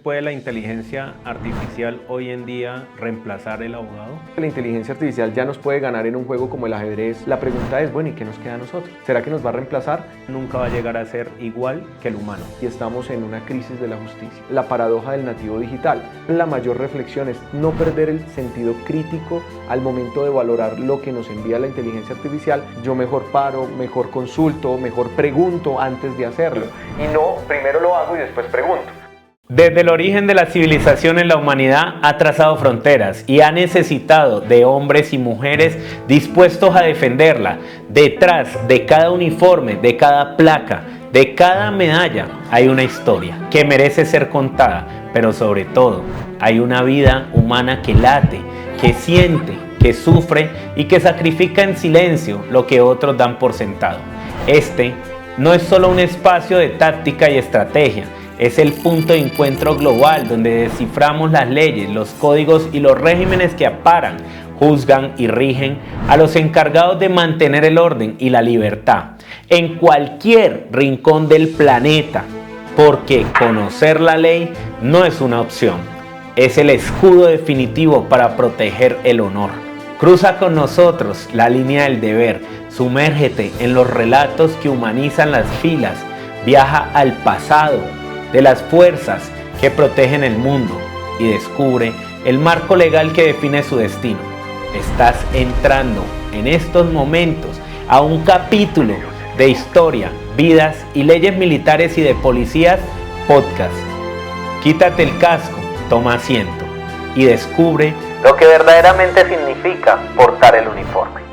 ¿puede la inteligencia artificial hoy en día reemplazar el abogado? La inteligencia artificial ya nos puede ganar en un juego como el ajedrez. La pregunta es, bueno, ¿y qué nos queda a nosotros? ¿Será que nos va a reemplazar? Nunca va a llegar a ser igual que el humano. Y estamos en una crisis de la justicia. La paradoja del nativo digital. La mayor reflexión es no perder el sentido crítico al momento de valorar lo que nos envía la inteligencia artificial. Yo mejor paro, mejor consulto, mejor pregunto antes de hacerlo. Y no, primero lo hago y después pregunto. Desde el origen de la civilización en la humanidad ha trazado fronteras y ha necesitado de hombres y mujeres dispuestos a defenderla. Detrás de cada uniforme, de cada placa, de cada medalla hay una historia que merece ser contada, pero sobre todo hay una vida humana que late, que siente, que sufre y que sacrifica en silencio lo que otros dan por sentado. Este no es solo un espacio de táctica y estrategia, es el punto de encuentro global donde desciframos las leyes, los códigos y los regímenes que aparan, juzgan y rigen a los encargados de mantener el orden y la libertad en cualquier rincón del planeta, porque conocer la ley no es una opción, es el escudo definitivo para proteger el honor. Cruza con nosotros la línea del deber, sumérgete en los relatos que humanizan las filas, viaja al pasado de las fuerzas que protegen el mundo y descubre el marco legal que define su destino. Estás entrando en estos momentos a un capítulo de historia, vidas y leyes militares y de policías podcast. Quítate el casco, toma asiento y descubre lo que verdaderamente significa portar el uniforme.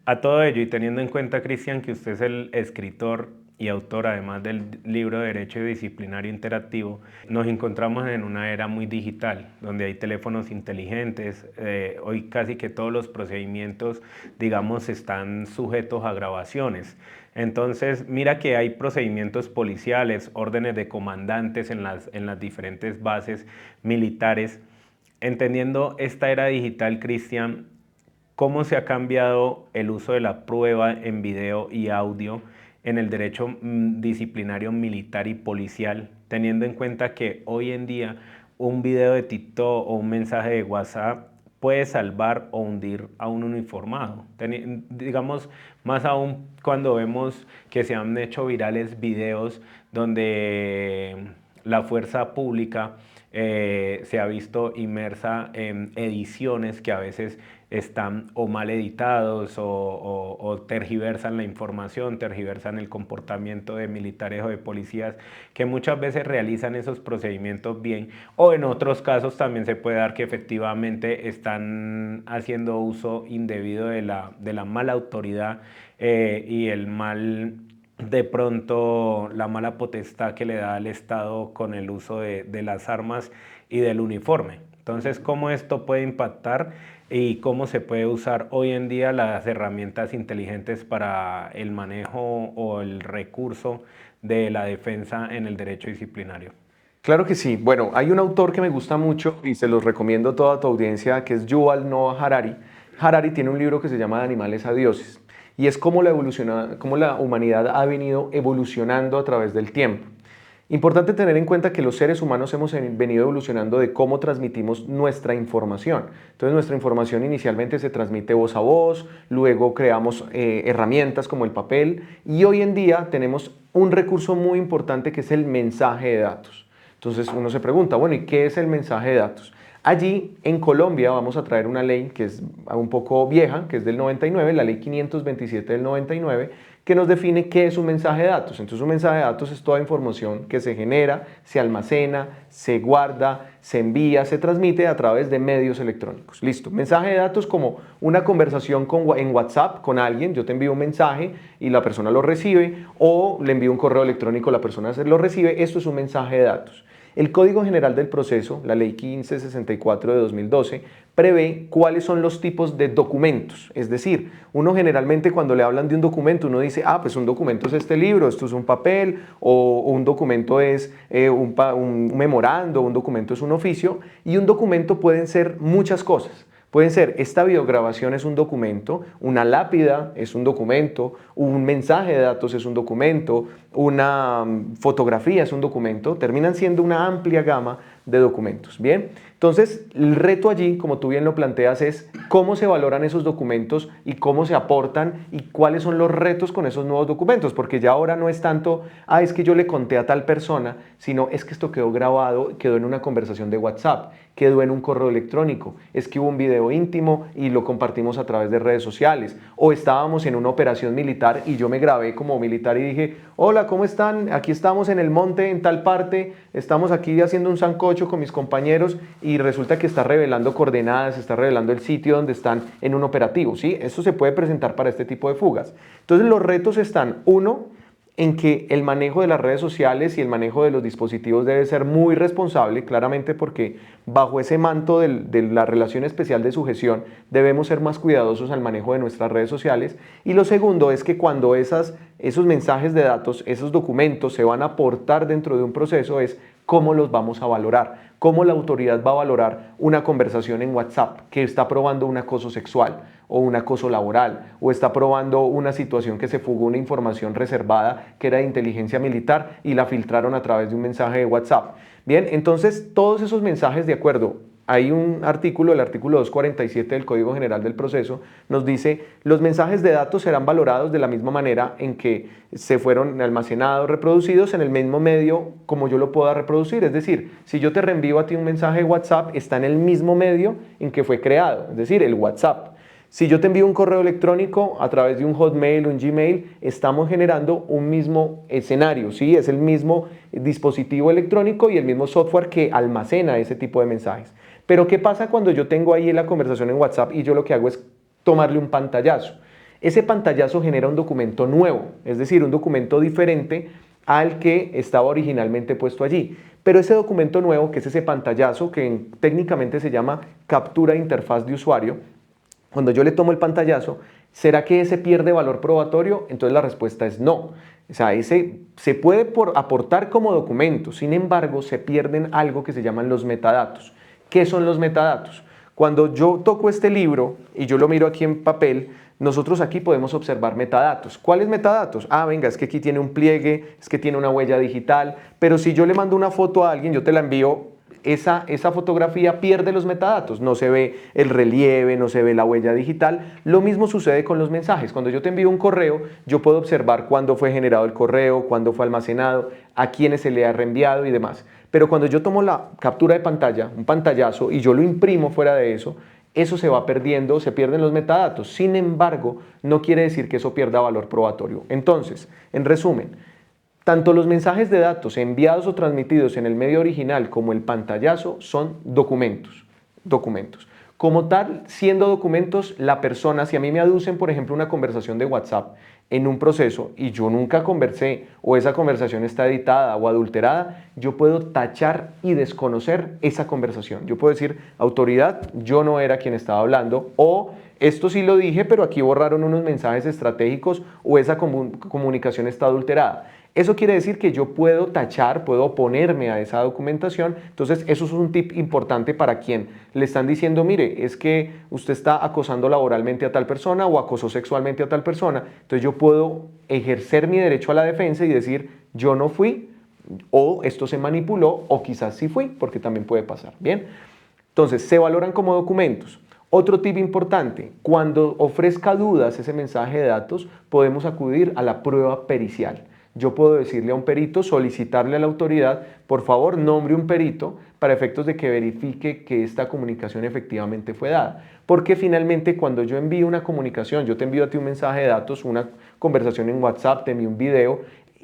A todo ello, y teniendo en cuenta, Cristian, que usted es el escritor y autor, además del libro de Derecho Disciplinario Interactivo, nos encontramos en una era muy digital, donde hay teléfonos inteligentes. Hoy casi que todos los procedimientos, digamos, están sujetos a grabaciones. Entonces, mira que hay procedimientos policiales, órdenes de comandantes en las diferentes bases militares. Entendiendo esta era digital, Cristian, ¿cómo se ha cambiado el uso de la prueba en video y audio en el derecho disciplinario militar y policial, teniendo en cuenta que hoy en día un video de TikTok o un mensaje de WhatsApp puede salvar o hundir a un uniformado? Digamos, más aún cuando vemos que se han hecho virales videos donde la fuerza pública se ha visto inmersa en ediciones que a veces están o mal editados o tergiversan la información, tergiversan el comportamiento de militares o de policías que muchas veces realizan esos procedimientos bien, o en otros casos también se puede dar que efectivamente están haciendo uso indebido de la mala autoridad y el mal, de pronto, la mala potestad que le da al Estado con el uso de las armas y del uniforme. Entonces, ¿cómo esto puede impactar y cómo se puede usar hoy en día las herramientas inteligentes para el manejo o el recurso de la defensa en el derecho disciplinario? Claro que sí. Bueno, hay un autor que me gusta mucho y se los recomiendo a toda tu audiencia, que es Yuval Noah Harari. Harari tiene un libro que se llama De animales a dioses, y es cómo la humanidad ha venido evolucionando a través del tiempo. Importante tener en cuenta que los seres humanos hemos venido evolucionando de cómo transmitimos nuestra información. Entonces, nuestra información inicialmente se transmite voz a voz, luego creamos herramientas como el papel, y hoy en día tenemos un recurso muy importante que es el mensaje de datos. Entonces uno se pregunta, bueno, ¿y qué es el mensaje de datos? Allí en Colombia vamos a traer una ley que es un poco vieja, que es del 99, la ley 527 del 99, que nos define qué es un mensaje de datos. Entonces un mensaje de datos es toda información que se genera, se almacena, se guarda, se envía, se transmite a través de medios electrónicos. Listo. Mensaje de datos como una conversación en WhatsApp con alguien. Yo te envío un mensaje y la persona lo recibe, o le envío un correo electrónico, la persona lo recibe. Esto es un mensaje de datos. El Código General del Proceso, la Ley 1564 de 2012, prevé cuáles son los tipos de documentos. Es decir, uno generalmente cuando le hablan de un documento, uno dice, pues un documento es este libro, esto es un papel, o un documento es un memorando, un documento es un oficio, y un documento pueden ser muchas cosas. Pueden ser, esta videograbación es un documento, una lápida es un documento, un mensaje de datos es un documento, una fotografía es un documento, terminan siendo una amplia gama de documentos. Bien, entonces el reto allí, como tú bien lo planteas, es cómo se valoran esos documentos y cómo se aportan y cuáles son los retos con esos nuevos documentos, porque ya ahora no es tanto, es que yo le conté a tal persona, sino es que esto quedó grabado, quedó en una conversación de WhatsApp, quedó en un correo electrónico, es que hubo un video íntimo y lo compartimos a través de redes sociales, o estábamos en una operación militar y yo me grabé como militar y dije, hola, ¿cómo están? Aquí estamos en el monte, en tal parte, estamos aquí haciendo un sancocho con mis compañeros y resulta que está revelando coordenadas, está revelando el sitio donde están en un operativo, ¿sí? Eso se puede presentar para este tipo de fugas. Entonces los retos están, uno, en que el manejo de las redes sociales y el manejo de los dispositivos debe ser muy responsable, claramente porque bajo ese manto de la relación especial de sujeción debemos ser más cuidadosos al manejo de nuestras redes sociales. Y lo segundo es que cuando esos mensajes de datos, esos documentos se van a aportar dentro de un proceso es cómo los vamos a valorar, cómo la autoridad va a valorar una conversación en WhatsApp que está probando un acoso sexual o un acoso laboral, o está probando una situación que se fugó una información reservada que era de inteligencia militar y la filtraron a través de un mensaje de WhatsApp. Bien, entonces todos esos mensajes, de acuerdo, hay un artículo, el artículo 247 del Código General del Proceso, nos dice, los mensajes de datos serán valorados de la misma manera en que se fueron almacenados, reproducidos en el mismo medio como yo lo pueda reproducir. Es decir, si yo te reenvío a ti un mensaje de WhatsApp, está en el mismo medio en que fue creado, es decir, el WhatsApp. Si yo te envío un correo electrónico a través de un Hotmail, un Gmail, estamos generando un mismo escenario, ¿sí? Es el mismo dispositivo electrónico y el mismo software que almacena ese tipo de mensajes. Pero ¿qué pasa cuando yo tengo ahí la conversación en WhatsApp y yo lo que hago es tomarle un pantallazo? Ese pantallazo genera un documento nuevo, es decir, un documento diferente al que estaba originalmente puesto allí. Pero ese documento nuevo, que es ese pantallazo, que técnicamente se llama captura de interfaz de usuario, cuando yo le tomo el pantallazo, ¿será que ese pierde valor probatorio? Entonces la respuesta es no. O sea, ese se puede aportar como documento, sin embargo, se pierden algo que se llaman los metadatos. ¿Qué son los metadatos? Cuando yo toco este libro y yo lo miro aquí en papel, nosotros aquí podemos observar metadatos. ¿Cuáles metadatos? Venga, es que aquí tiene un pliegue, es que tiene una huella digital, pero si yo le mando una foto a alguien, yo te la envío, esa fotografía pierde los metadatos, no se ve el relieve, no se ve la huella digital. Lo mismo sucede con los mensajes. Cuando yo te envío un correo, yo puedo observar cuándo fue generado el correo, cuándo fue almacenado, a quiénes se le ha reenviado y demás. Pero cuando yo tomo la captura de pantalla, un pantallazo, y yo lo imprimo fuera de eso se va perdiendo, se pierden los metadatos. Sin embargo, no quiere decir que eso pierda valor probatorio. Entonces, en resumen, tanto los mensajes de datos enviados o transmitidos en el medio original como el pantallazo son documentos. Como tal, siendo documentos, la persona, si a mí me aducen, por ejemplo, una conversación de WhatsApp en un proceso y yo nunca conversé o esa conversación está editada o adulterada, yo puedo tachar y desconocer esa conversación. Yo puedo decir, autoridad, yo no era quien estaba hablando, o esto sí lo dije, pero aquí borraron unos mensajes estratégicos o esa comunicación está adulterada. Eso quiere decir que yo puedo tachar, puedo oponerme a esa documentación. Entonces, eso es un tip importante para quien le están diciendo, mire, es que usted está acosando laboralmente a tal persona o acosó sexualmente a tal persona. Entonces, yo puedo ejercer mi derecho a la defensa y decir, yo no fui, o esto se manipuló, o quizás sí fui, porque también puede pasar. Bien, entonces, se valoran como documentos. Otro tip importante, cuando ofrezca dudas ese mensaje de datos, podemos acudir a la prueba pericial. Yo puedo decirle a un perito, solicitarle a la autoridad, por favor, nombre un perito para efectos de que verifique que esta comunicación efectivamente fue dada. Porque finalmente cuando yo envío una comunicación, yo te envío a ti un mensaje de datos, una conversación en WhatsApp, te envío un video,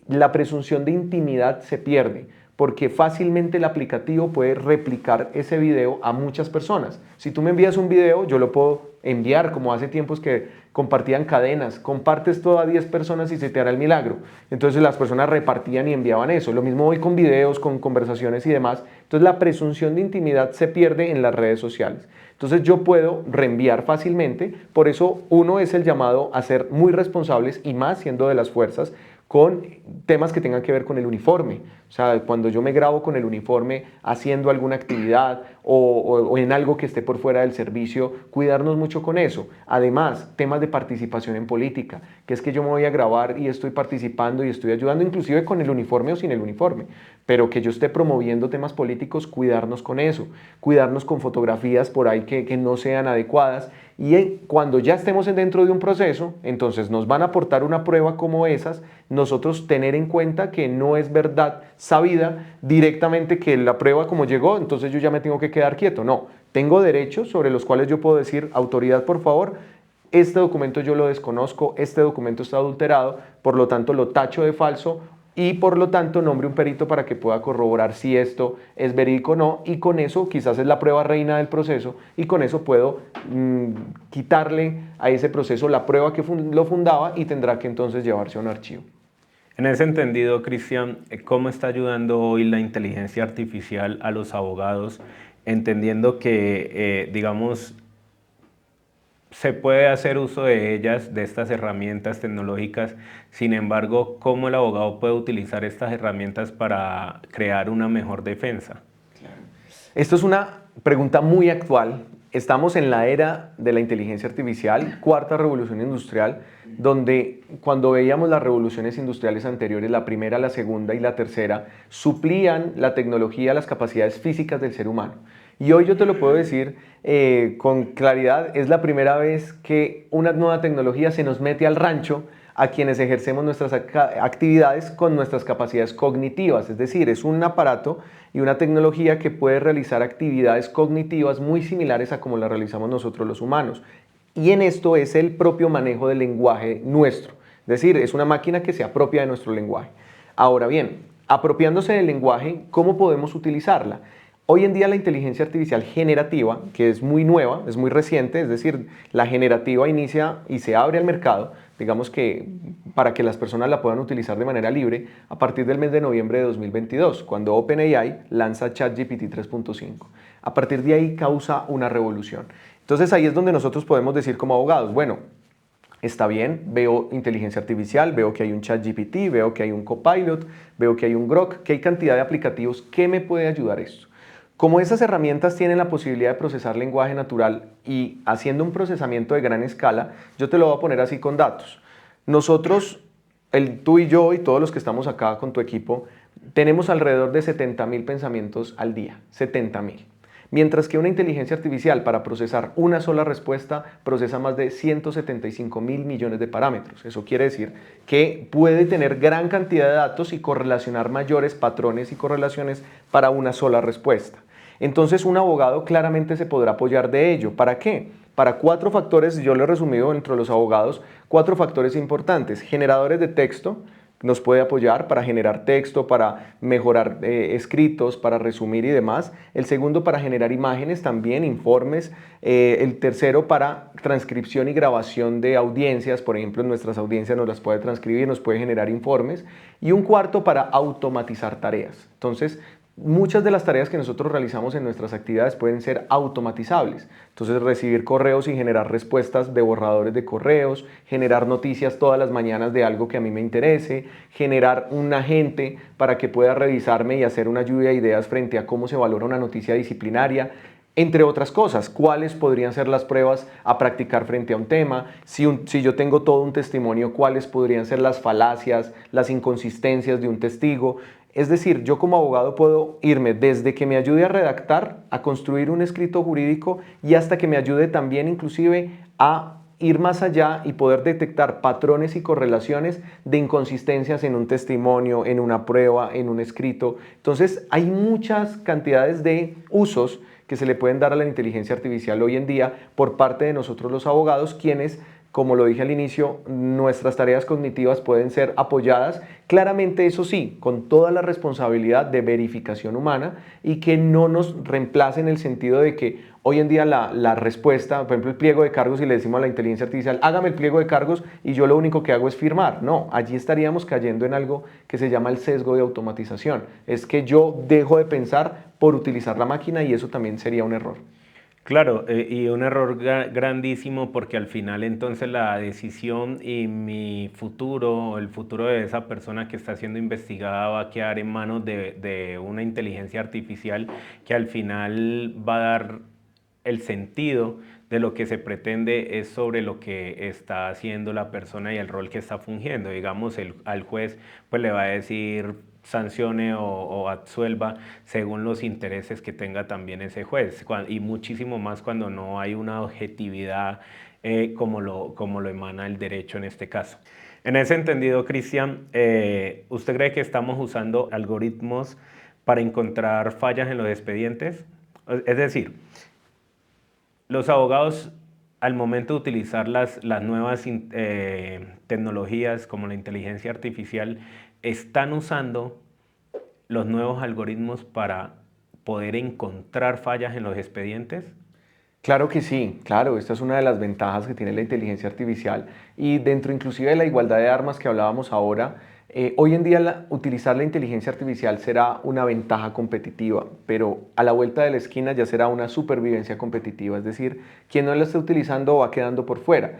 la presunción de intimidad se pierde, porque fácilmente el aplicativo puede replicar ese video a muchas personas. Si tú me envías un video, yo lo puedo enviar, como hace tiempos que compartían cadenas, compartes todo a 10 personas y se te hará el milagro. Entonces las personas repartían y enviaban eso. Lo mismo hoy con videos, con conversaciones y demás. Entonces la presunción de intimidad se pierde en las redes sociales. Entonces yo puedo reenviar fácilmente, por eso uno es el llamado a ser muy responsables y más siendo de las fuerzas con temas que tengan que ver con el uniforme. O sea, cuando yo me grabo con el uniforme haciendo alguna actividad o en algo que esté por fuera del servicio, cuidarnos mucho con eso. Además, temas de participación en política, que es que yo me voy a grabar y estoy participando y estoy ayudando inclusive con el uniforme o sin el uniforme, pero que yo esté promoviendo temas políticos, cuidarnos con eso, cuidarnos con fotografías por ahí que no sean adecuadas. Y cuando ya estemos dentro de un proceso, entonces nos van a aportar una prueba como esas, nosotros tener en cuenta que no es verdad sabida directamente que la prueba como llegó, entonces yo ya me tengo que quedar quieto. No, tengo derechos sobre los cuales yo puedo decir, autoridad, por favor, este documento yo lo desconozco, este documento está adulterado, por lo tanto lo tacho de falso y por lo tanto nombre un perito para que pueda corroborar si esto es verídico o no, y con eso quizás es la prueba reina del proceso y con eso puedo quitarle a ese proceso la prueba que lo fundaba y tendrá que entonces llevarse a un archivo. En ese entendido, Cristian, ¿cómo está ayudando hoy la inteligencia artificial a los abogados, entendiendo que, digamos, se puede hacer uso de ellas, de estas herramientas tecnológicas? Sin embargo, ¿cómo el abogado puede utilizar estas herramientas para crear una mejor defensa? Esto es una pregunta muy actual. Estamos en la era de la inteligencia artificial, cuarta revolución industrial, donde cuando veíamos las revoluciones industriales anteriores, la primera, la segunda y la tercera, suplían la tecnología a las capacidades físicas del ser humano. Y hoy yo te lo puedo decir con claridad, es la primera vez que una nueva tecnología se nos mete al rancho a quienes ejercemos nuestras actividades con nuestras capacidades cognitivas, es decir, es un aparato y una tecnología que puede realizar actividades cognitivas muy similares a como las realizamos nosotros los humanos. Y en esto es el propio manejo del lenguaje nuestro, es decir, es una máquina que se apropia de nuestro lenguaje. Ahora bien, apropiándose del lenguaje, ¿cómo podemos utilizarla? Hoy en día la inteligencia artificial generativa, que es muy nueva, es muy reciente, es decir, la generativa inicia y se abre al mercado, digamos que para que las personas la puedan utilizar de manera libre a partir del mes de noviembre de 2022, cuando OpenAI lanza ChatGPT 3.5. A partir de ahí causa una revolución. Entonces ahí es donde nosotros podemos decir como abogados, bueno, está bien, veo inteligencia artificial, veo que hay un ChatGPT, veo que hay un Copilot, veo que hay un Grok, que hay cantidad de aplicativos. ¿Qué me puede ayudar esto? Como esas herramientas tienen la posibilidad de procesar lenguaje natural y haciendo un procesamiento de gran escala, yo te lo voy a poner así con datos. Nosotros, tú y yo y todos los que estamos acá con tu equipo, tenemos alrededor de 70.000 pensamientos al día, 70.000. Mientras que una inteligencia artificial para procesar una sola respuesta procesa más de 175.000 millones de parámetros. Eso quiere decir que puede tener gran cantidad de datos y correlacionar mayores patrones y correlaciones para una sola respuesta. Entonces un abogado claramente se podrá apoyar de ello. ¿Para qué? Para 4 factores, yo lo he resumido entre los abogados, 4 factores importantes. Generadores de texto, nos puede apoyar para generar texto, para mejorar escritos, para resumir y demás. El segundo para generar imágenes también, informes. El tercero para transcripción y grabación de audiencias, por ejemplo en nuestras audiencias nos las puede transcribir, nos puede generar informes. Y un cuarto para automatizar tareas. Entonces, muchas de las tareas que nosotros realizamos en nuestras actividades pueden ser automatizables. Entonces, recibir correos y generar respuestas de borradores de correos, generar noticias todas las mañanas de algo que a mí me interese, generar un agente para que pueda revisarme y hacer una lluvia de ideas frente a cómo se valora una noticia disciplinaria. Entre otras cosas, cuáles podrían ser las pruebas a practicar frente a un tema, si yo tengo todo un testimonio, cuáles podrían ser las falacias, las inconsistencias de un testigo. Es decir, yo como abogado puedo irme desde que me ayude a redactar, a construir un escrito jurídico y hasta que me ayude también inclusive a ir más allá y poder detectar patrones y correlaciones de inconsistencias en un testimonio, en una prueba, en un escrito. Entonces hay muchas cantidades de usos que se le pueden dar a la inteligencia artificial hoy en día por parte de nosotros los abogados, quienes como lo dije al inicio, nuestras tareas cognitivas pueden ser apoyadas, claramente eso sí, con toda la responsabilidad de verificación humana y que no nos reemplace en el sentido de que hoy en día la respuesta, por ejemplo el pliego de cargos, y le decimos a la inteligencia artificial, hágame el pliego de cargos y yo lo único que hago es firmar. No, allí estaríamos cayendo en algo que se llama el sesgo de automatización. Es que yo dejo de pensar por utilizar la máquina y eso también sería un error. Claro, y un error grandísimo porque al final entonces la decisión y mi futuro o el futuro de esa persona que está siendo investigada va a quedar en manos de una inteligencia artificial que al final va a dar el sentido de lo que se pretende es sobre lo que está haciendo la persona y el rol que está fungiendo. Digamos, al juez pues le va a decir sancione o absuelva según los intereses que tenga también ese juez y muchísimo más cuando no hay una objetividad como lo emana el derecho en este caso. En ese entendido, Cristian, ¿usted cree que estamos usando algoritmos para encontrar fallas en los expedientes? Es decir, los abogados, al momento de utilizar las nuevas tecnologías como la inteligencia artificial, están usando los nuevos algoritmos para poder encontrar fallas en los expedientes. Claro que sí, claro, esta es una de las ventajas que tiene la inteligencia artificial y dentro inclusive de la igualdad de armas que hablábamos ahora, hoy en día utilizar la inteligencia artificial será una ventaja competitiva, pero a la vuelta de la esquina ya será una supervivencia competitiva, es decir, quien no la esté utilizando va quedando por fuera.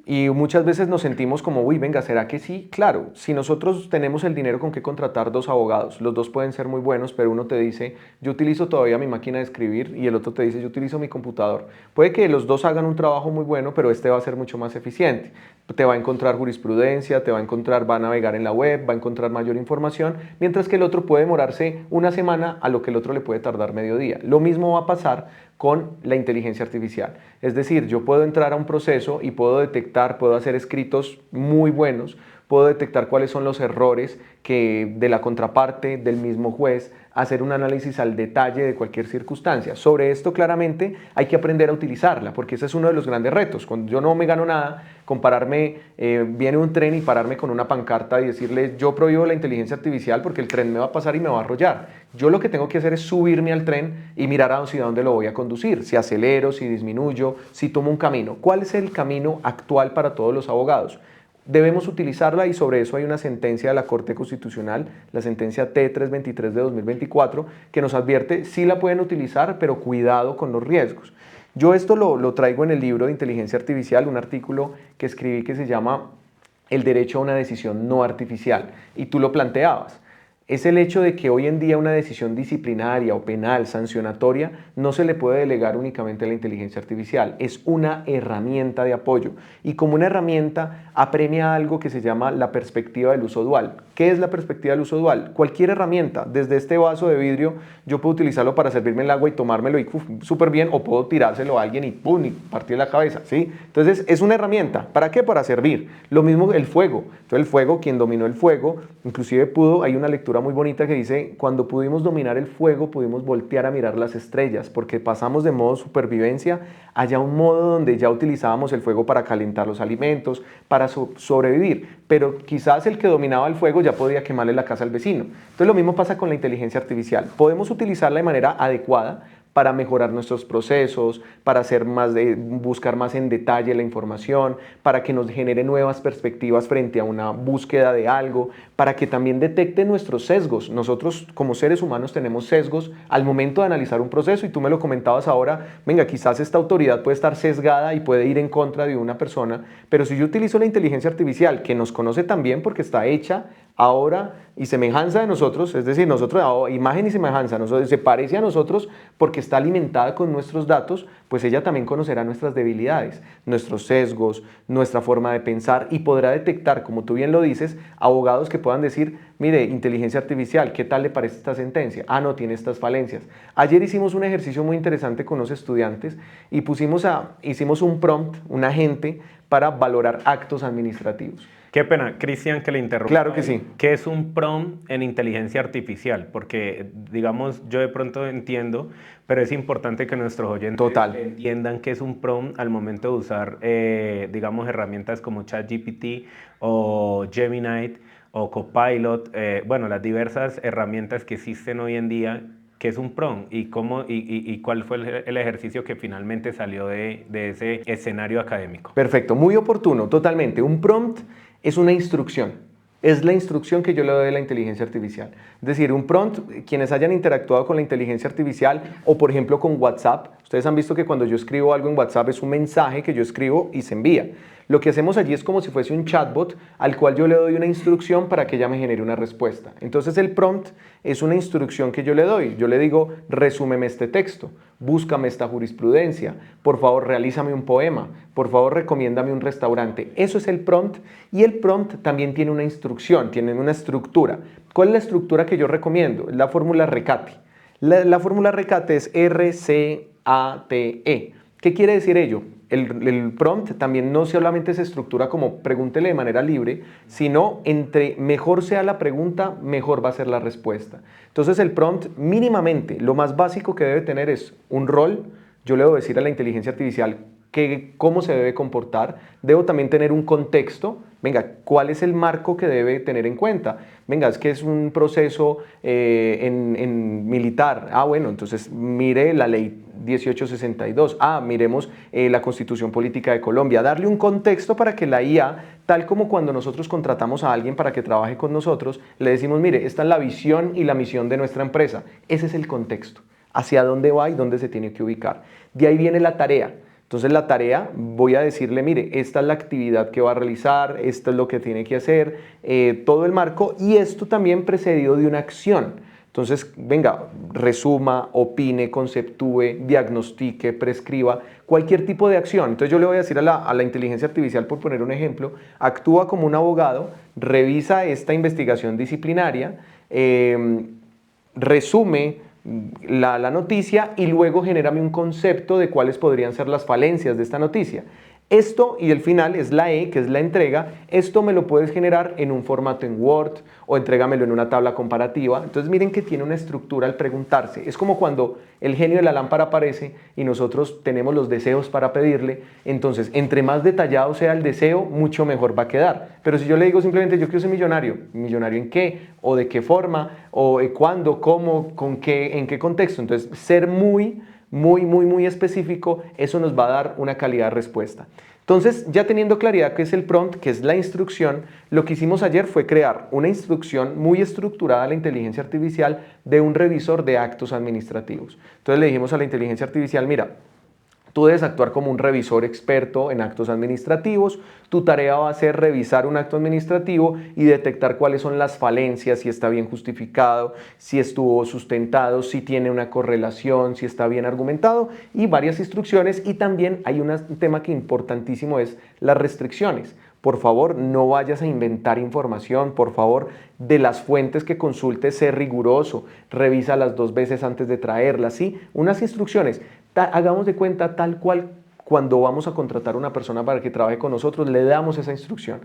Y muchas veces nos sentimos como, uy, venga, ¿será que sí? Claro, si nosotros tenemos el dinero con que contratar dos abogados, los dos pueden ser muy buenos, pero uno te dice, yo utilizo todavía mi máquina de escribir y el otro te dice, yo utilizo mi computador. Puede que los dos hagan un trabajo muy bueno, pero este va a ser mucho más eficiente. Te va a encontrar jurisprudencia, te va a encontrar, va a navegar en la web, va a encontrar mayor información, mientras que el otro puede demorarse una semana a lo que el otro le puede tardar medio día. Lo mismo va a pasar con la inteligencia artificial. Es decir, yo puedo entrar a un proceso y puedo detectar, puedo hacer escritos muy buenos, puedo detectar cuáles son los errores de la contraparte, del mismo juez, hacer un análisis al detalle de cualquier circunstancia. Sobre esto claramente hay que aprender a utilizarla, porque ese es uno de los grandes retos. Cuando yo no me gano nada, compararme, viene un tren y pararme con una pancarta y decirle yo prohíbo la inteligencia artificial porque el tren me va a pasar y me va a arrollar. Yo lo que tengo que hacer es subirme al tren y mirar hacia dónde lo voy a conducir, si acelero, si disminuyo, si tomo un camino. ¿Cuál es el camino actual para todos los abogados? Debemos utilizarla y sobre eso hay una sentencia de la Corte Constitucional, la sentencia T323 de 2024, que nos advierte si la pueden utilizar, pero cuidado con los riesgos. Yo esto lo traigo en el libro de Inteligencia Artificial, un artículo que escribí que se llama El derecho a una decisión no artificial, y tú lo planteabas. Es el hecho de que hoy en día una decisión disciplinaria o penal, sancionatoria, no se le puede delegar únicamente a la inteligencia artificial. Es una herramienta de apoyo y como una herramienta apremia algo que se llama la perspectiva del uso dual. ¿Qué es la perspectiva del uso dual? Cualquier herramienta, desde este vaso de vidrio, yo puedo utilizarlo para servirme el agua y tomármelo y súper bien, o puedo tirárselo a alguien y ¡pum! Y partir la cabeza, ¿sí? Entonces es una herramienta. ¿Para qué? Para servir. Lo mismo el fuego. Entonces el fuego, quien dominó el fuego, inclusive hay una lectura muy bonita que dice, cuando pudimos dominar el fuego, pudimos voltear a mirar las estrellas, porque pasamos de modo supervivencia a un modo donde ya utilizábamos el fuego para calentar los alimentos, para sobrevivir, pero quizás el que dominaba el fuego ya podía quemarle la casa al vecino. Entonces lo mismo pasa con la inteligencia artificial. Podemos utilizarla de manera adecuada para mejorar nuestros procesos, para buscar más en detalle la información, para que nos genere nuevas perspectivas frente a una búsqueda de algo, para que también detecte nuestros sesgos. Nosotros como seres humanos tenemos sesgos al momento de analizar un proceso y tú me lo comentabas ahora, venga, quizás esta autoridad puede estar sesgada y puede ir en contra de una persona, pero si yo utilizo la inteligencia artificial que nos conoce también porque está hecha ahora y semejanza de nosotros, es decir, nosotros, imagen y semejanza, se parece a nosotros porque está alimentada con nuestros datos, pues ella también conocerá nuestras debilidades, nuestros sesgos, nuestra forma de pensar y podrá detectar, como tú bien lo dices, abogados que puedan decir, mire, inteligencia artificial, ¿qué tal le parece esta sentencia? Ah, no, tiene estas falencias. Ayer hicimos un ejercicio muy interesante con los estudiantes y hicimos un prompt, un agente para valorar actos administrativos. Qué pena, Cristian, que le interrumpa. Claro que sí. ¿Qué es un prompt en inteligencia artificial? Porque, digamos, yo de pronto entiendo, pero es importante que nuestros oyentes entiendan qué es un prompt al momento de usar, digamos, herramientas como ChatGPT o Gemini o Copilot, bueno, las diversas herramientas que existen hoy en día. ¿Qué es un prompt y cuál fue el ejercicio que finalmente salió de ese escenario académico? Perfecto, muy oportuno, totalmente. Un prompt es una instrucción. Es la instrucción que yo le doy a la inteligencia artificial. Es decir, un prompt, quienes hayan interactuado con la inteligencia artificial o por ejemplo con WhatsApp, ustedes han visto que cuando yo escribo algo en WhatsApp es un mensaje que yo escribo y se envía. Lo que hacemos allí es como si fuese un chatbot al cual yo le doy una instrucción para que ella me genere una respuesta. Entonces el prompt es una instrucción que yo le doy. Yo le digo, resúmeme este texto, búscame esta jurisprudencia, por favor realízame un poema, por favor recomiéndame un restaurante. Eso es el prompt y el prompt también tiene una instrucción, tiene una estructura. ¿Cuál es la estructura que yo recomiendo? La fórmula RECATE. La fórmula RECATE es R-C-A-T-E. ¿Qué quiere decir ello? El prompt también no solamente se estructura como pregúntele de manera libre, sino entre mejor sea la pregunta, mejor va a ser la respuesta. Entonces el prompt mínimamente, lo más básico que debe tener es un rol. Yo le debo decir a la inteligencia artificial cómo se debe comportar. Debo también tener un contexto. Venga, ¿cuál es el marco que debe tener en cuenta? Venga, es que es un proceso en militar. Ah, bueno, entonces mire la ley 1862. Ah, miremos la Constitución Política de Colombia. Darle un contexto para que la IA, tal como cuando nosotros contratamos a alguien para que trabaje con nosotros, le decimos, mire, esta es la visión y la misión de nuestra empresa. Ese es el contexto. Hacia dónde va y dónde se tiene que ubicar. De ahí viene la tarea. Entonces la tarea, voy a decirle, mire, esta es la actividad que va a realizar, esto es lo que tiene que hacer, todo el marco y esto también precedido de una acción. Entonces, venga, resuma, opine, conceptúe, diagnostique, prescriba, cualquier tipo de acción. Entonces yo le voy a decir a la inteligencia artificial, por poner un ejemplo, actúa como un abogado, revisa esta investigación disciplinaria, resume la noticia y luego genérame un concepto de cuáles podrían ser las falencias de esta noticia. Esto y el final es la E, que es la entrega. Esto me lo puedes generar en un formato en Word o entrégamelo en una tabla comparativa. Entonces miren que tiene una estructura al preguntarse. Es como cuando el genio de la lámpara aparece y nosotros tenemos los deseos para pedirle. Entonces, entre más detallado sea el deseo, mucho mejor va a quedar. Pero si yo le digo simplemente yo quiero ser millonario, ¿millonario en qué? ¿O de qué forma? ¿O cuándo? ¿Cómo? ¿Con qué? ¿En qué contexto? Entonces, ser muy específico, eso nos va a dar una calidad de respuesta. Entonces, ya teniendo claridad qué es el prompt, que es la instrucción, lo que hicimos ayer fue crear una instrucción muy estructurada a la inteligencia artificial de un revisor de actos administrativos. Entonces le dijimos a la inteligencia artificial, mira, tú debes actuar como un revisor experto en actos administrativos. Tu tarea va a ser revisar un acto administrativo y detectar cuáles son las falencias, si está bien justificado, si estuvo sustentado, si tiene una correlación, si está bien argumentado y varias instrucciones. Y también hay un tema que importantísimo es las restricciones. Por favor, no vayas a inventar información. Por favor, de las fuentes que consultes, sé riguroso. Revísalas 2 veces antes de traerlas. ¿Sí? Unas instrucciones. Hagamos de cuenta tal cual cuando vamos a contratar a una persona para que trabaje con nosotros, le damos esa instrucción.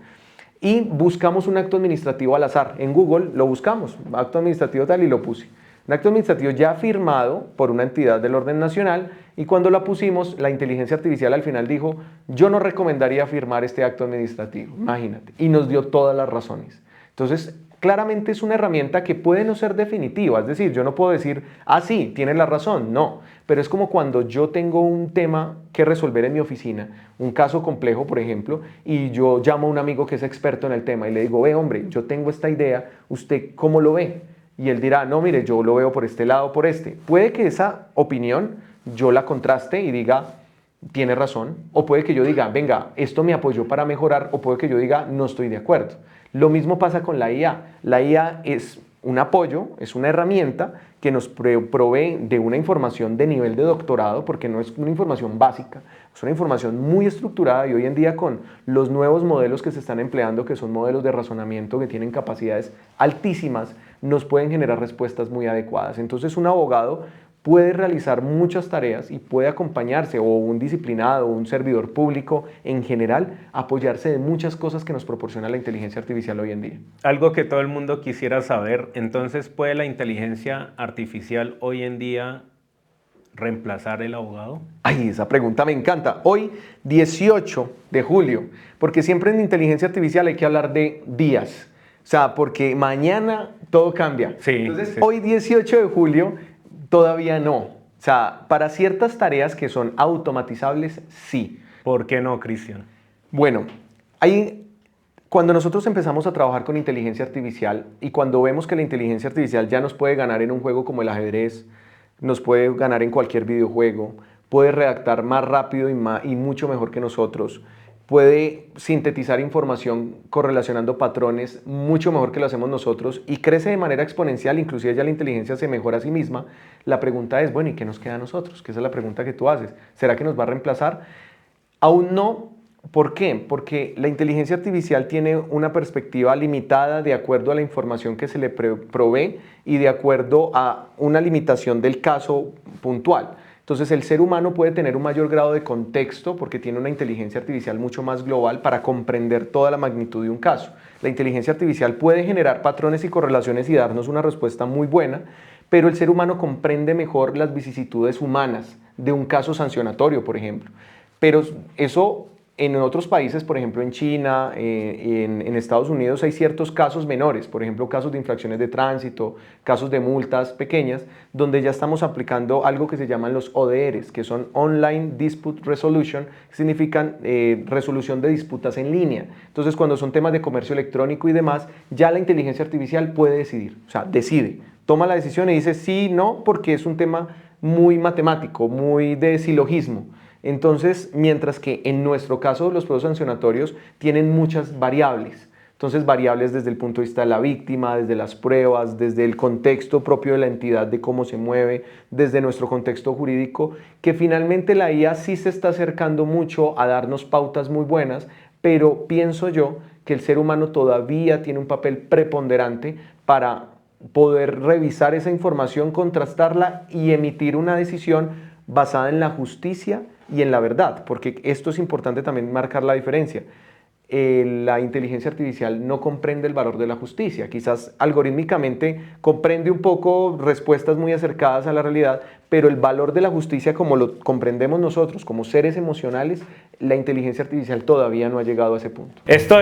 Y buscamos un acto administrativo al azar. En Google lo buscamos, acto administrativo tal y lo puse. Un acto administrativo ya firmado por una entidad del orden nacional y cuando la pusimos, la inteligencia artificial al final dijo, yo no recomendaría firmar este acto administrativo, imagínate. Y nos dio todas las razones. Entonces, claramente es una herramienta que puede no ser definitiva, es decir, yo no puedo decir, ah, sí, tienes la razón, no, pero es como cuando yo tengo un tema que resolver en mi oficina, un caso complejo, por ejemplo, y yo llamo a un amigo que es experto en el tema y le digo, ve, hombre, yo tengo esta idea, ¿usted cómo lo ve? Y él dirá, no, mire, yo lo veo por este lado, por este. Puede que esa opinión yo la contraste y diga, tiene razón, o puede que yo diga, venga, esto me apoyó para mejorar, o puede que yo diga, no estoy de acuerdo. Lo mismo pasa con la IA. La IA es un apoyo, es una herramienta que nos provee de una información de nivel de doctorado, porque no es una información básica, es una información muy estructurada y hoy en día con los nuevos modelos que se están empleando, que son modelos de razonamiento que tienen capacidades altísimas, nos pueden generar respuestas muy adecuadas. Entonces un abogado puede realizar muchas tareas y puede acompañarse, o un disciplinado, o un servidor público en general, apoyarse de muchas cosas que nos proporciona la inteligencia artificial hoy en día. Algo que todo el mundo quisiera saber, entonces, ¿puede la inteligencia artificial hoy en día reemplazar el abogado? Ay, esa pregunta me encanta. Hoy, 18 de julio, porque siempre en inteligencia artificial hay que hablar de días, o sea, porque mañana todo cambia. Sí, Entonces, sí. hoy, 18 de julio, todavía no. O sea, para ciertas tareas que son automatizables, sí. ¿Por qué no, Cristian? Bueno, cuando nosotros empezamos a trabajar con inteligencia artificial y cuando vemos que la inteligencia artificial ya nos puede ganar en un juego como el ajedrez, nos puede ganar en cualquier videojuego, puede redactar más rápido y mucho mejor que nosotros, puede sintetizar información correlacionando patrones mucho mejor que lo hacemos nosotros y crece de manera exponencial, inclusive ya la inteligencia se mejora a sí misma. La pregunta es, bueno, ¿y qué nos queda a nosotros? Que esa es la pregunta que tú haces. ¿Será que nos va a reemplazar? Aún no. ¿Por qué? Porque la inteligencia artificial tiene una perspectiva limitada de acuerdo a la información que se le provee y de acuerdo a una limitación del caso puntual. Entonces el ser humano puede tener un mayor grado de contexto porque tiene una inteligencia artificial mucho más global para comprender toda la magnitud de un caso. La inteligencia artificial puede generar patrones y correlaciones y darnos una respuesta muy buena, pero el ser humano comprende mejor las vicisitudes humanas de un caso sancionatorio, por ejemplo. Pero eso en otros países, por ejemplo en China, en Estados Unidos, hay ciertos casos menores, por ejemplo casos de infracciones de tránsito, casos de multas pequeñas, donde ya estamos aplicando algo que se llaman los ODRs, que son Online Dispute Resolution, que significan resolución de disputas en línea. Entonces cuando son temas de comercio electrónico y demás, ya la inteligencia artificial puede decidir, o sea, decide, toma la decisión y dice sí, no, porque es un tema muy matemático, muy de silogismo. Entonces, mientras que en nuestro caso los procesos sancionatorios tienen muchas variables. Entonces, variables desde el punto de vista de la víctima, desde las pruebas, desde el contexto propio de la entidad, de cómo se mueve, desde nuestro contexto jurídico, que finalmente la IA sí se está acercando mucho a darnos pautas muy buenas, pero pienso yo que el ser humano todavía tiene un papel preponderante para poder revisar esa información, contrastarla y emitir una decisión basada en la justicia y en la verdad, porque esto es importante también marcar la diferencia. La inteligencia artificial no comprende el valor de la justicia, quizás algorítmicamente comprende un poco respuestas muy acercadas a la realidad, pero el valor de la justicia como lo comprendemos nosotros, como seres emocionales, la inteligencia artificial todavía no ha llegado a ese punto. Esto.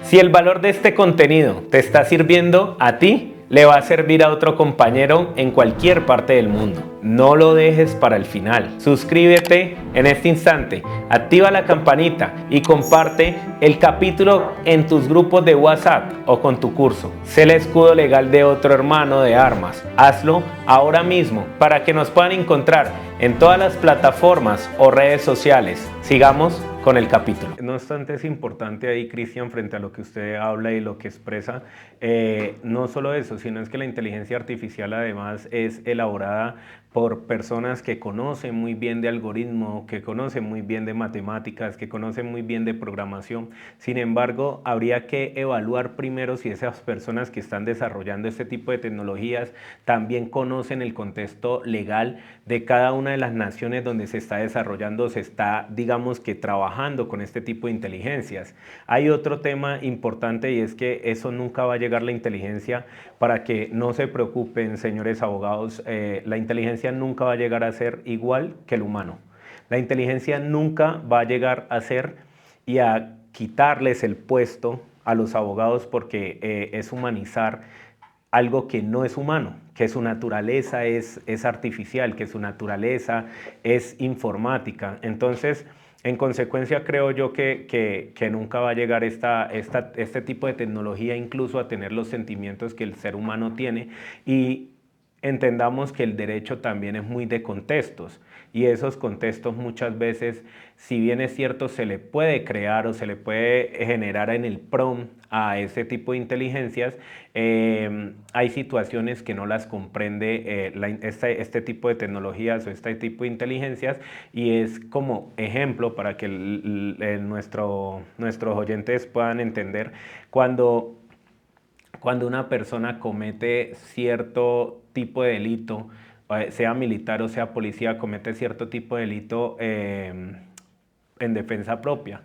Si el valor de este contenido te está sirviendo a ti, le va a servir a otro compañero en cualquier parte del mundo. No lo dejes para el final. Suscríbete en este instante, activa la campanita y comparte el capítulo en tus grupos de WhatsApp o con tu curso. Sé el escudo legal de otro hermano de armas. Hazlo ahora mismo para que nos puedan encontrar en todas las plataformas o redes sociales. Sigamos con el capítulo. No obstante, es importante ahí, Cristian, frente a lo que usted habla y lo que expresa, no solo eso, sino es que la inteligencia artificial además es elaborada por personas que conocen muy bien de algoritmo, que conocen muy bien de matemáticas, que conocen muy bien de programación. Sin embargo, habría que evaluar primero si esas personas que están desarrollando este tipo de tecnologías también conocen el contexto legal de cada una de las naciones donde se está desarrollando, se está, digamos que trabajando con este tipo de inteligencias. Hay otro tema importante y es que eso nunca va a llegar la inteligencia, para que no se preocupen, señores abogados, la inteligencia nunca va a llegar a ser igual que el humano. La inteligencia nunca va a llegar a ser y a quitarles el puesto a los abogados, porque es humanizar algo que no es humano, que su naturaleza es artificial, que su naturaleza es informática. Entonces, en consecuencia, creo yo que nunca va a llegar este tipo de tecnología incluso a tener los sentimientos que el ser humano tiene. Y entendamos que el derecho también es muy de contextos y esos contextos muchas veces, si bien es cierto, se le puede crear o se le puede generar en el prompt a ese tipo de inteligencias, hay situaciones que no las comprende este tipo de tecnologías o este tipo de inteligencias, y es como ejemplo para que nuestros oyentes puedan entender cuando una persona comete cierto tipo de delito, sea militar o sea policía, comete cierto tipo de delito en defensa propia.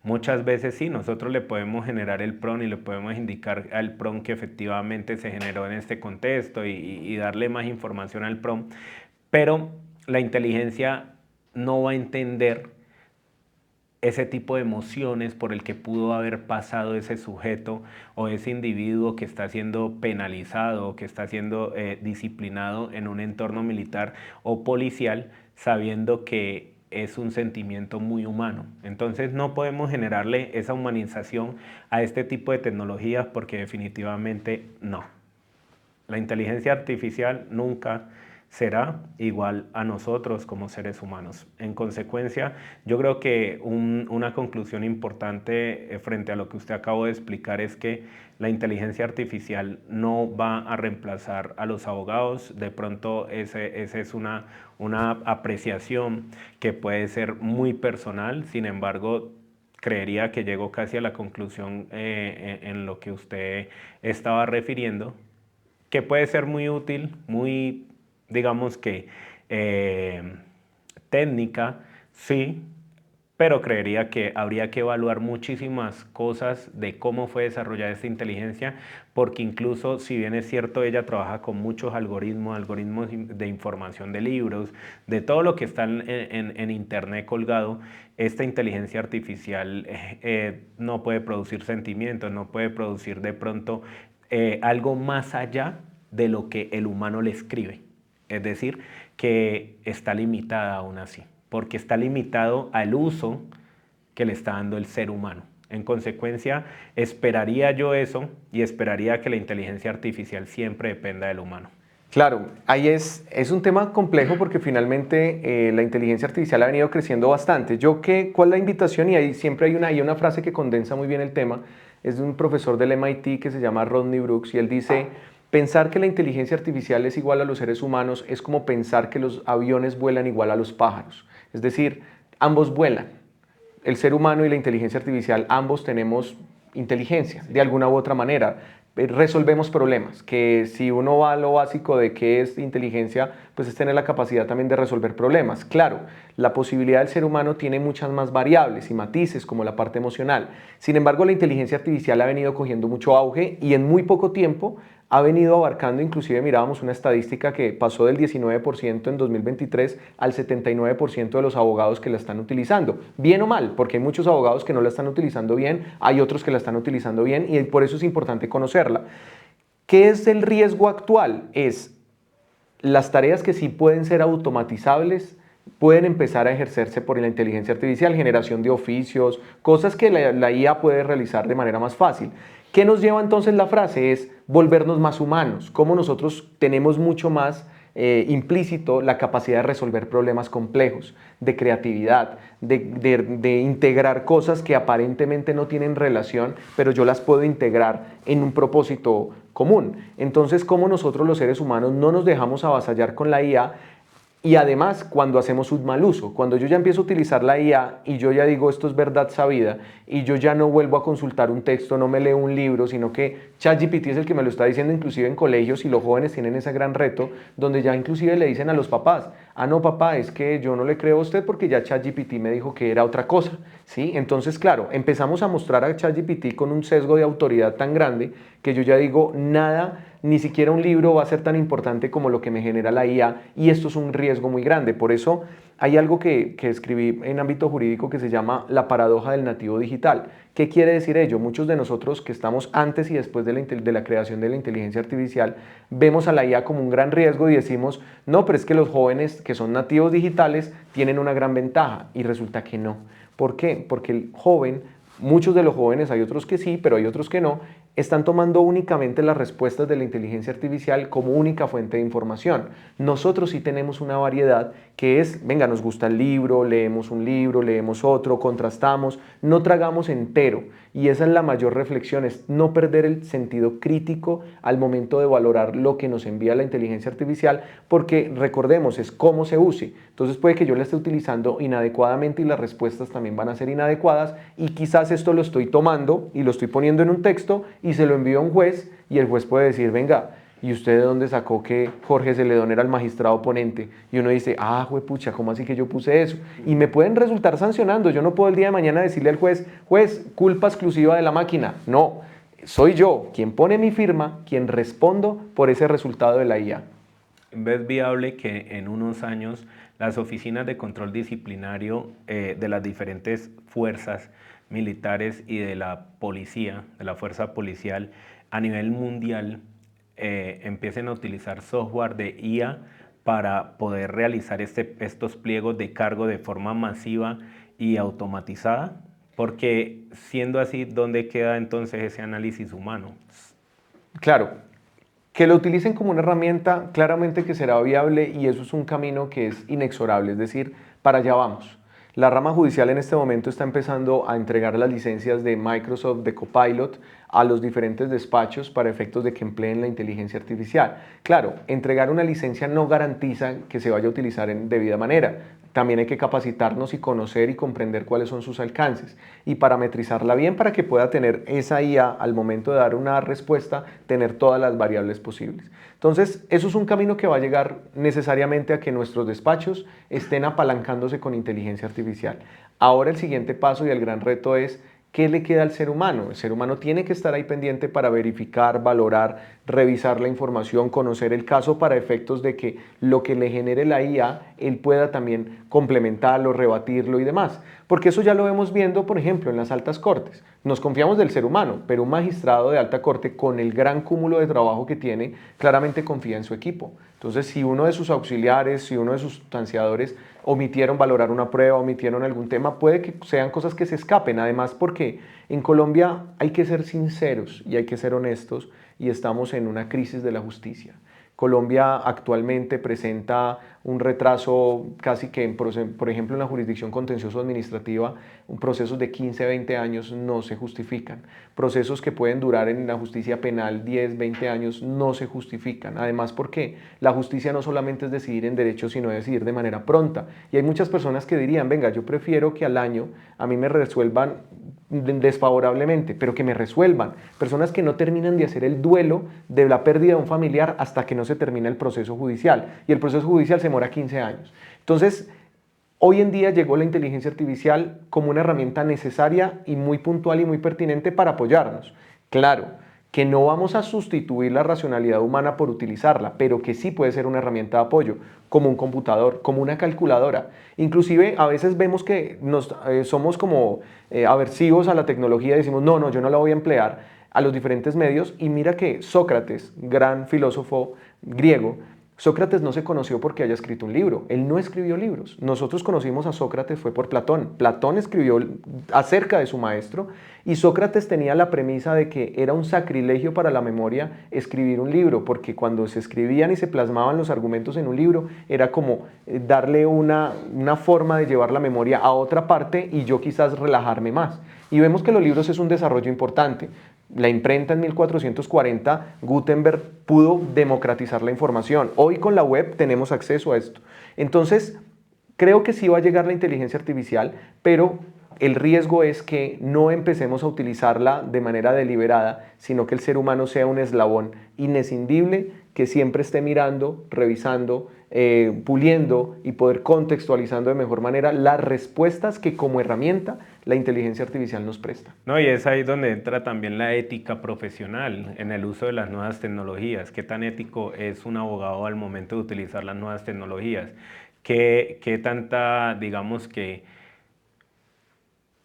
Muchas veces sí, nosotros le podemos generar el PRON y le podemos indicar al PRON que efectivamente se generó en este contexto y darle más información al PRON, pero la inteligencia no va a entender ese tipo de emociones por el que pudo haber pasado ese sujeto o ese individuo que está siendo penalizado o que está siendo disciplinado en un entorno militar o policial, sabiendo que es un sentimiento muy humano. Entonces no podemos generarle esa humanización a este tipo de tecnologías porque definitivamente no. La inteligencia artificial nunca será igual a nosotros como seres humanos. En consecuencia, yo creo que una conclusión importante frente a lo que usted acabó de explicar es que la inteligencia artificial no va a reemplazar a los abogados. De pronto esa es una apreciación que puede ser muy personal, sin embargo, creería que llegó casi a la conclusión en lo que usted estaba refiriendo, que puede ser muy útil, muy, digamos que técnica, sí, pero creería que habría que evaluar muchísimas cosas de cómo fue desarrollada esta inteligencia, porque incluso, si bien es cierto, ella trabaja con muchos algoritmos de información de libros, de todo lo que está en internet colgado, esta inteligencia artificial no puede producir sentimientos, no puede producir de pronto algo más allá de lo que el humano le escribe. Es decir, que está limitada aún así, porque está limitado al uso que le está dando el ser humano. En consecuencia, esperaría yo eso y esperaría que la inteligencia artificial siempre dependa del humano. Claro, ahí es un tema complejo porque finalmente la inteligencia artificial ha venido creciendo bastante. ¿Cuál es la invitación? Y ahí siempre hay una frase que condensa muy bien el tema, es de un profesor del MIT que se llama Rodney Brooks, y él dice: pensar que la inteligencia artificial es igual a los seres humanos es como pensar que los aviones vuelan igual a los pájaros. Es decir, ambos vuelan. El ser humano y la inteligencia artificial, ambos tenemos inteligencia, de alguna u otra manera. Resolvemos problemas, que si uno va a lo básico de qué es inteligencia, pues es tener la capacidad también de resolver problemas. Claro, la posibilidad del ser humano tiene muchas más variables y matices, como la parte emocional. Sin embargo, la inteligencia artificial ha venido cogiendo mucho auge y en muy poco tiempo ha venido abarcando, inclusive mirábamos una estadística que pasó del 19% en 2023 al 79% de los abogados que la están utilizando. Bien o mal, porque hay muchos abogados que no la están utilizando bien, hay otros que la están utilizando bien, y por eso es importante conocerla. ¿Qué es el riesgo actual? Es las tareas que sí pueden ser automatizables pueden empezar a ejercerse por la inteligencia artificial, generación de oficios, cosas que la IA puede realizar de manera más fácil. ¿Qué nos lleva entonces la frase? Es volvernos más humanos, cómo nosotros tenemos mucho más implícito la capacidad de resolver problemas complejos, de creatividad, de integrar cosas que aparentemente no tienen relación, pero yo las puedo integrar en un propósito común. Entonces, cómo nosotros los seres humanos no nos dejamos avasallar con la IA. Y además, cuando hacemos un mal uso, cuando yo ya empiezo a utilizar la IA y yo ya digo esto es verdad sabida y yo ya no vuelvo a consultar un texto, no me leo un libro, sino que ChatGPT es el que me lo está diciendo, inclusive en colegios, y los jóvenes tienen ese gran reto donde ya inclusive le dicen a los papás: ah, no, papá, es que yo no le creo a usted porque ya ChatGPT me dijo que era otra cosa, ¿sí? Entonces, claro, empezamos a mostrar a ChatGPT con un sesgo de autoridad tan grande que yo ya digo, nada, ni siquiera un libro va a ser tan importante como lo que me genera la IA, y esto es un riesgo muy grande. Por eso hay algo que escribí en ámbito jurídico que se llama la paradoja del nativo digital. ¿Qué quiere decir ello? Muchos de nosotros que estamos antes y después de la creación de la inteligencia artificial vemos a la IA como un gran riesgo y decimos: no, pero es que los jóvenes que son nativos digitales tienen una gran ventaja, y resulta que no. ¿Por qué? Porque el joven, muchos de los jóvenes, hay otros que sí, pero hay otros que no, están tomando únicamente las respuestas de la inteligencia artificial como única fuente de información. Nosotros sí tenemos una variedad que es, venga, nos gusta el libro, leemos un libro, leemos otro, contrastamos, no tragamos entero. Y esa es la mayor reflexión, es no perder el sentido crítico al momento de valorar lo que nos envía la inteligencia artificial, porque recordemos, es cómo se use. Entonces puede que yo la esté utilizando inadecuadamente y las respuestas también van a ser inadecuadas, y quizás esto lo estoy tomando y lo estoy poniendo en un texto y se lo envío a un juez, y el juez puede decir, venga, ¿y usted de dónde sacó que Jorge Celedón era el magistrado ponente? Y uno dice, ah, juepucha, ¿cómo así que yo puse eso? Y me pueden resultar sancionando. Yo no puedo el día de mañana decirle al juez, juez, culpa exclusiva de la máquina. No, soy yo quien pone mi firma, quien respondo por ese resultado de la IA. ¿Ves viable que en unos años las oficinas de control disciplinario de las diferentes fuerzas militares y de la policía, de la fuerza policial a nivel mundial, empiecen a utilizar software de IA para poder realizar estos pliegos de cargo de forma masiva y automatizada? Porque siendo así, ¿dónde queda entonces ese análisis humano? Claro, que lo utilicen como una herramienta, claramente que será viable, y eso es un camino que es inexorable, es decir, para allá vamos. La rama judicial en este momento está empezando a entregar las licencias de Microsoft, de Copilot, a los diferentes despachos para efectos de que empleen la inteligencia artificial. Claro, entregar una licencia no garantiza que se vaya a utilizar en debida manera. También hay que capacitarnos y conocer y comprender cuáles son sus alcances y parametrizarla bien para que pueda tener esa IA al momento de dar una respuesta, tener todas las variables posibles. Entonces, eso es un camino que va a llegar necesariamente a que nuestros despachos estén apalancándose con inteligencia artificial. Ahora el siguiente paso y el gran reto es, ¿qué le queda al ser humano? El ser humano tiene que estar ahí pendiente para verificar, valorar, revisar la información, conocer el caso para efectos de que lo que le genere la IA, él pueda también complementarlo, rebatirlo y demás. Porque eso ya lo vemos viendo, por ejemplo, en las altas cortes. Nos confiamos del ser humano, pero un magistrado de alta corte, con el gran cúmulo de trabajo que tiene, claramente confía en su equipo. Entonces, si uno de sus auxiliares, si uno de sus sustanciadores omitieron valorar una prueba, omitieron algún tema, puede que sean cosas que se escapen. Además, porque en Colombia hay que ser sinceros y hay que ser honestos, y estamos en una crisis de la justicia. Colombia actualmente presenta un retraso casi que, por ejemplo, en la jurisdicción contencioso administrativa, procesos de 15, 20 años no se justifican. Procesos que pueden durar en la justicia penal 10, 20 años no se justifican. Además, porque la justicia no solamente es decidir en derecho, sino decidir de manera pronta. Y hay muchas personas que dirían, venga, yo prefiero que al año a mí me resuelvan desfavorablemente, pero que me resuelvan. Personas que no terminan de hacer el duelo de la pérdida de un familiar hasta que no se termina el proceso judicial. Y el proceso judicial se demora 15 años. Entonces, hoy en día llegó la inteligencia artificial como una herramienta necesaria y muy puntual y muy pertinente para apoyarnos. Claro, que no vamos a sustituir la racionalidad humana por utilizarla, pero que sí puede ser una herramienta de apoyo, como un computador, como una calculadora. Inclusive a veces vemos que somos como aversivos a la tecnología y decimos, no, yo no la voy a emplear, a los diferentes medios. Y mira que Sócrates, gran filósofo griego, Sócrates no se conoció porque haya escrito un libro, él no escribió libros. Nosotros conocimos a Sócrates fue por Platón. Platón escribió acerca de su maestro, y Sócrates tenía la premisa de que era un sacrilegio para la memoria escribir un libro, porque cuando se escribían y se plasmaban los argumentos en un libro, era como darle una forma de llevar la memoria a otra parte y yo quizás relajarme más. Y vemos que los libros es un desarrollo importante. La imprenta en 1440, Gutenberg pudo democratizar la información. Hoy con la web tenemos acceso a esto. Entonces, creo que sí va a llegar la inteligencia artificial, pero el riesgo es que no empecemos a utilizarla de manera deliberada, sino que el ser humano sea un eslabón inescindible que siempre esté mirando, revisando, puliendo y poder contextualizando de mejor manera las respuestas que como herramienta la inteligencia artificial nos presta. No, y es ahí donde entra también la ética profesional en el uso de las nuevas tecnologías. ¿Qué tan ético es un abogado al momento de utilizar las nuevas tecnologías? ¿Qué tanta, digamos que,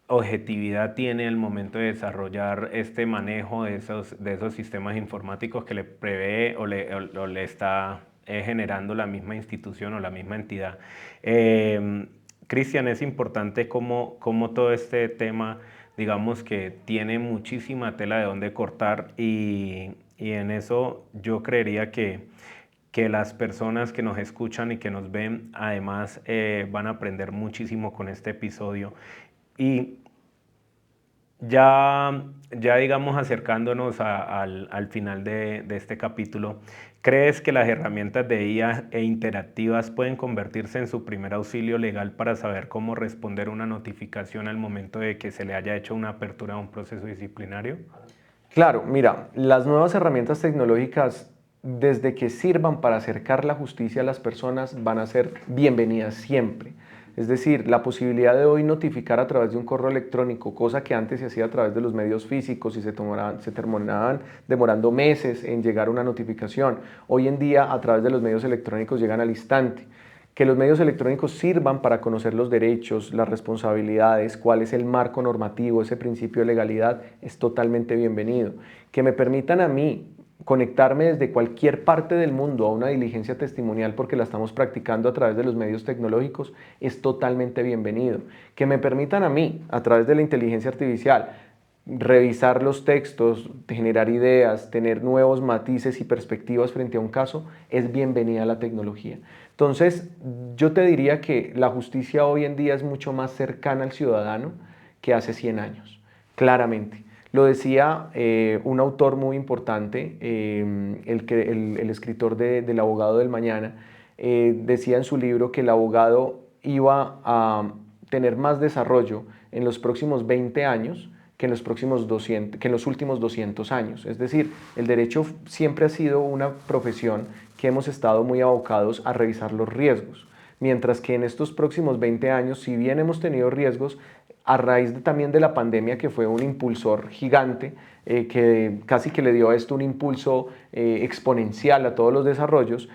objetividad tiene al momento de desarrollar este manejo de esos sistemas informáticos que le prevé o le está generando la misma institución o la misma entidad? Cristian, es importante cómo todo este tema digamos que tiene muchísima tela de dónde cortar y en eso yo creería que las personas que nos escuchan y que nos ven además van a aprender muchísimo con este episodio. Y ya digamos acercándonos al final de este capítulo, ¿crees que las herramientas de IA e interactivas pueden convertirse en su primer auxilio legal para saber cómo responder una notificación al momento de que se le haya hecho una apertura a un proceso disciplinario? Claro, mira, las nuevas herramientas tecnológicas, desde que sirvan para acercar la justicia a las personas, van a ser bienvenidas siempre. Es decir, la posibilidad de hoy notificar a través de un correo electrónico, cosa que antes se hacía a través de los medios físicos y se terminaban demorando meses en llegar una notificación. Hoy en día, a través de los medios electrónicos llegan al instante. Que los medios electrónicos sirvan para conocer los derechos, las responsabilidades, cuál es el marco normativo, ese principio de legalidad, es totalmente bienvenido. Que me permitan a mí conectarme desde cualquier parte del mundo a una diligencia testimonial porque la estamos practicando a través de los medios tecnológicos, es totalmente bienvenido. Que me permitan a mí, a través de la inteligencia artificial, revisar los textos, generar ideas, tener nuevos matices y perspectivas frente a un caso, es bienvenida la tecnología. Entonces, yo te diría que la justicia hoy en día es mucho más cercana al ciudadano que hace 100 años, claramente. Lo decía un autor muy importante, el escritor del Abogado del Mañana, decía en su libro que el abogado iba a tener más desarrollo en los próximos 20 años que en los próximos 200, que en los últimos 200 años. Es decir, el derecho siempre ha sido una profesión que hemos estado muy abocados a revisar los riesgos, mientras que en estos próximos 20 años, si bien hemos tenido riesgos, a raíz también de la pandemia, que fue un impulsor gigante, que casi que le dio a esto un impulso exponencial a todos los desarrollos,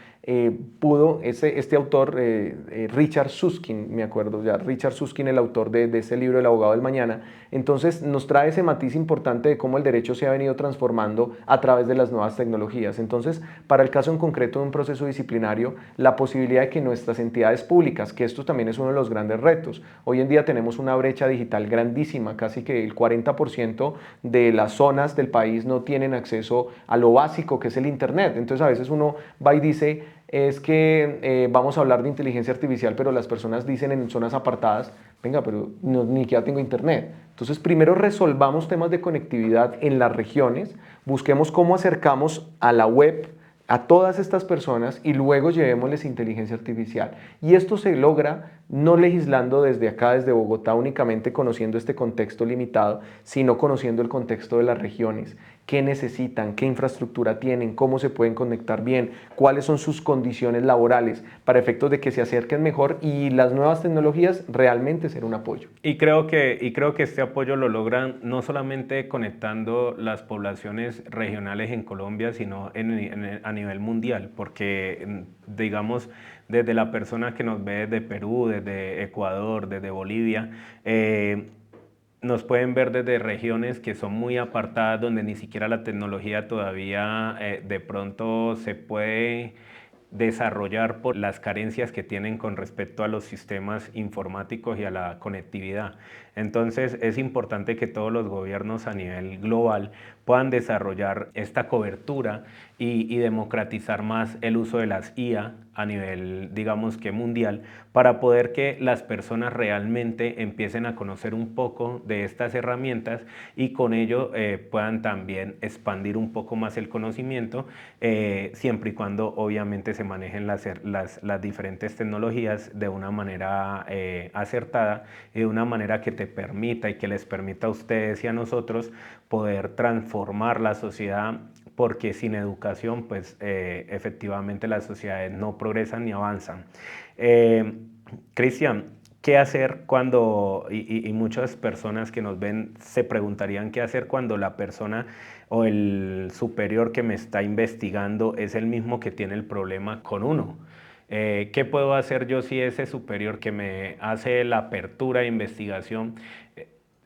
pudo este autor, Richard Susskind, me acuerdo ya, Richard Susskind, el autor de ese libro, El abogado del mañana, entonces nos trae ese matiz importante de cómo el derecho se ha venido transformando a través de las nuevas tecnologías. Entonces, para el caso en concreto de un proceso disciplinario, la posibilidad de que nuestras entidades públicas, que esto también es uno de los grandes retos, hoy en día tenemos una brecha digital grandísima, casi que el 40% de las zonas del país no tienen acceso a lo básico que es el Internet. Entonces, a veces uno va y dice, es que vamos a hablar de inteligencia artificial, pero las personas dicen en zonas apartadas, venga, pero no, ni siquiera tengo internet. Entonces, primero resolvamos temas de conectividad en las regiones, busquemos cómo acercamos a la web a todas estas personas y luego llevémosles inteligencia artificial. Y esto se logra no legislando desde acá, desde Bogotá, únicamente conociendo este contexto limitado, sino conociendo el contexto de las regiones, qué necesitan, qué infraestructura tienen, cómo se pueden conectar bien, cuáles son sus condiciones laborales, para efectos de que se acerquen mejor y las nuevas tecnologías realmente ser un apoyo. Y creo que este apoyo lo logran no solamente conectando las poblaciones regionales en Colombia, sino a nivel mundial, porque digamos, desde la persona que nos ve desde Perú, desde Ecuador, desde Bolivia, nos pueden ver desde regiones que son muy apartadas, donde ni siquiera la tecnología todavía de pronto se puede desarrollar por las carencias que tienen con respecto a los sistemas informáticos y a la conectividad. Entonces es importante que todos los gobiernos a nivel global puedan desarrollar esta cobertura y democratizar más el uso de las IA a nivel, digamos que mundial, para poder que las personas realmente empiecen a conocer un poco de estas herramientas y con ello puedan también expandir un poco más el conocimiento, siempre y cuando obviamente se manejen las diferentes tecnologías de una manera acertada y de una manera que te permita y que les permita a ustedes y a nosotros poder transformar la sociedad, porque sin educación pues efectivamente las sociedades no progresan ni avanzan. Cristian, ¿qué hacer cuando, y muchas personas que nos ven se preguntarían qué hacer cuando la persona o el superior que me está investigando es el mismo que tiene el problema con uno? ¿Qué puedo hacer yo si ese superior que me hace la apertura de investigación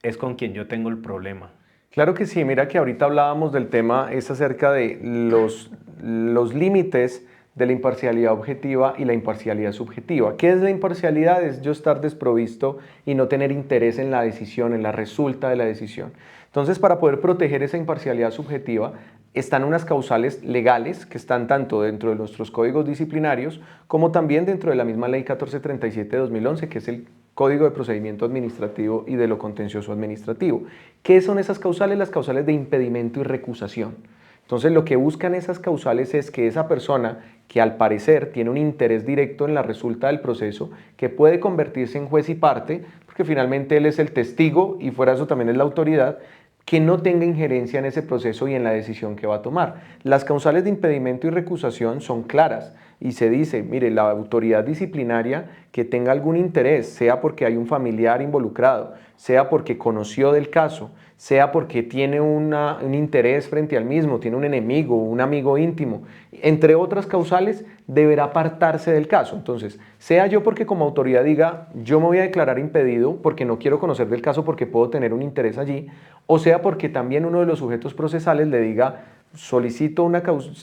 es con quien yo tengo el problema? Claro que sí, mira que ahorita hablábamos del tema, es acerca de los límites de la imparcialidad objetiva y la imparcialidad subjetiva. ¿Qué es la imparcialidad? Es yo estar desprovisto y no tener interés en la decisión, en la resulta de la decisión. Entonces, para poder proteger esa imparcialidad subjetiva, están unas causales legales que están tanto dentro de nuestros códigos disciplinarios como también dentro de la misma Ley 1437 de 2011, que es el Código de Procedimiento Administrativo y de lo Contencioso Administrativo. ¿Qué son esas causales? Las causales de impedimento y recusación. Entonces, lo que buscan esas causales es que esa persona que al parecer tiene un interés directo en la resulta del proceso, que puede convertirse en juez y parte, porque finalmente él es el testigo y fuera de eso también es la autoridad, que no tenga injerencia en ese proceso y en la decisión que va a tomar. Las causales de impedimento y recusación son claras y se dice, mire, la autoridad disciplinaria que tenga algún interés, sea porque hay un familiar involucrado, sea porque conoció del caso, sea porque tiene un interés frente al mismo, tiene un enemigo, un amigo íntimo, entre otras causales, deberá apartarse del caso. Entonces, sea yo porque como autoridad diga, yo me voy a declarar impedido porque no quiero conocer del caso porque puedo tener un interés allí, o sea porque también uno de los sujetos procesales le diga, solicito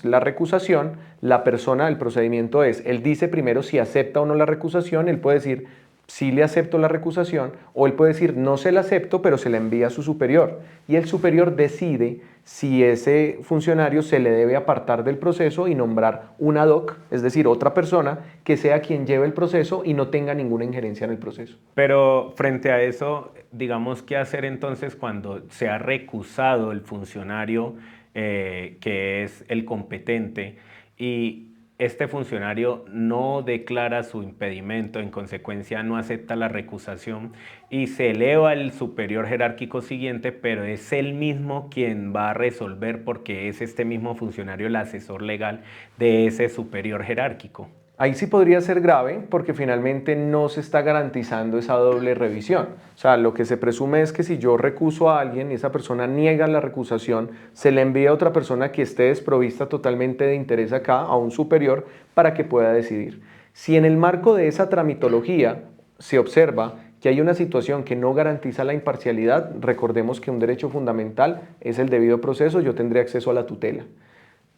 la recusación, la persona del procedimiento es, él dice primero si acepta o no la recusación, él puede decir, sí le acepto la recusación, o él puede decir, no se la acepto, pero se la envía a su superior. Y el superior decide si ese funcionario se le debe apartar del proceso y nombrar un ad hoc, es decir, otra persona que sea quien lleve el proceso y no tenga ninguna injerencia en el proceso. Pero frente a eso, digamos, ¿qué hacer entonces cuando se ha recusado el funcionario que es el competente y este funcionario no declara su impedimento, en consecuencia no acepta la recusación y se eleva al superior jerárquico siguiente, pero es él mismo quien va a resolver porque es este mismo funcionario el asesor legal de ese superior jerárquico? Ahí sí podría ser grave porque finalmente no se está garantizando esa doble revisión. O sea, lo que se presume es que si yo recuso a alguien y esa persona niega la recusación, se le envía a otra persona que esté desprovista totalmente de interés acá, a un superior, para que pueda decidir. Si en el marco de esa tramitología se observa que hay una situación que no garantiza la imparcialidad, recordemos que un derecho fundamental es el debido proceso, yo tendré acceso a la tutela.